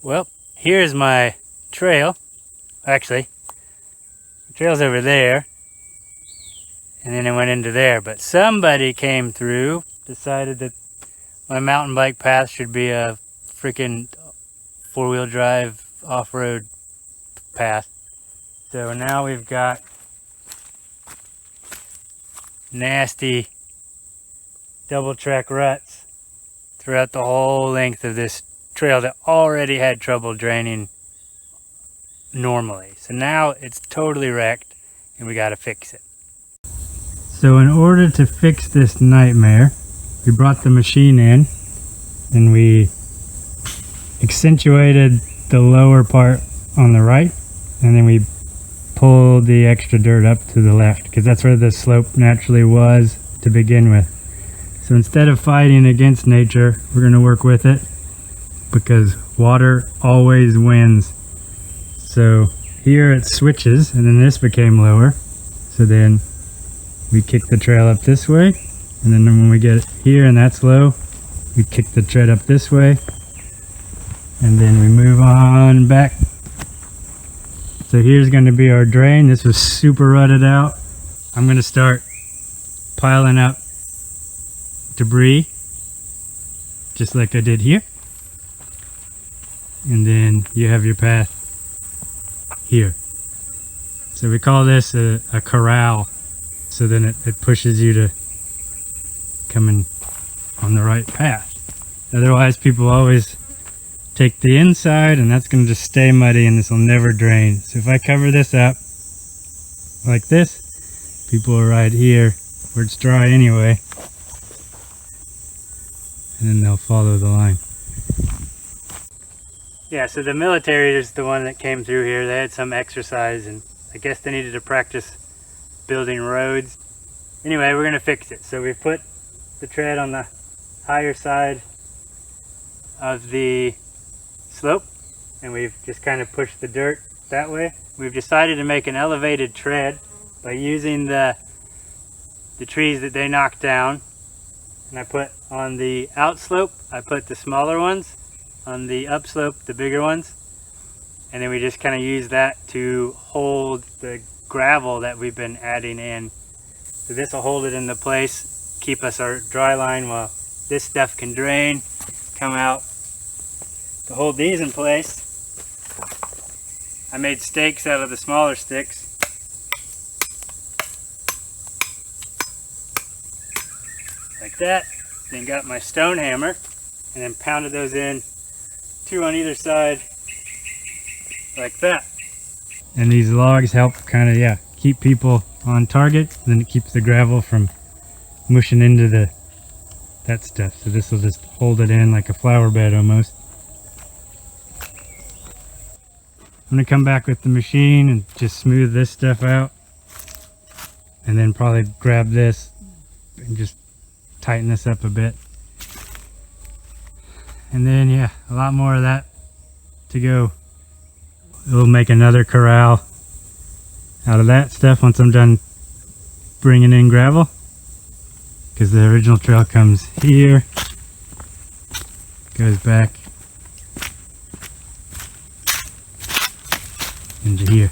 Well, here's my trail. Actually, the trail's over there, and then it went into there. But somebody came through, decided that my mountain bike path should be a freaking four-wheel drive off-road path. So now we've got nasty double track ruts throughout the whole length of this trail that already had trouble draining normally. So now it's totally wrecked and we got to fix it. So in order to fix this nightmare, we brought the machine in and we accentuated the lower part on the right, and then we pulled the extra dirt up to the left because that's where the slope naturally was to begin with. So instead of fighting against nature, we're going to work with it because water always wins. So here it switches, and then this became lower. So then we kick the trail up this way, and then when we get here and that's low, we kick the tread up this way, and then we move on back. So here's going to be our drain. This was super rutted out. I'm going to start piling up debris just like I did here, and then you have your path here. So we call this a corral, so then it pushes you to coming on the right path. Otherwise people always take the inside, and that's going to just stay muddy and this will never drain. So if I cover this up like this, people will ride here where it's dry anyway, and then they'll follow the line. Yeah, so the military is the one that came through here. They had some exercise and I guess they needed to practice building roads. Anyway, we're going to fix it. So we put the tread on the higher side of the slope, and we've just kind of pushed the dirt that way. We've decided to make an elevated tread by using the trees that they knocked down, and I put on the outslope, I put the smaller ones, on the upslope the bigger ones, and then we just kind of use that to hold the gravel that we've been adding in. So this will hold it into place, keep us our dry line while this stuff can drain, come out. To hold these in place, I made stakes out of the smaller sticks. Like that. Then got my stone hammer and then pounded those in, two on either side, like that. And these logs help kind of, keep people on target. And then it keeps the gravel from mushing into that stuff. So this will just hold it in like a flower bed almost. I'm going to come back with the machine and just smooth this stuff out, and then probably grab this and just tighten this up a bit. And then a lot more of that to go. We'll make another corral out of that stuff once I'm done bringing in gravel, because the original trail comes here, goes back into here.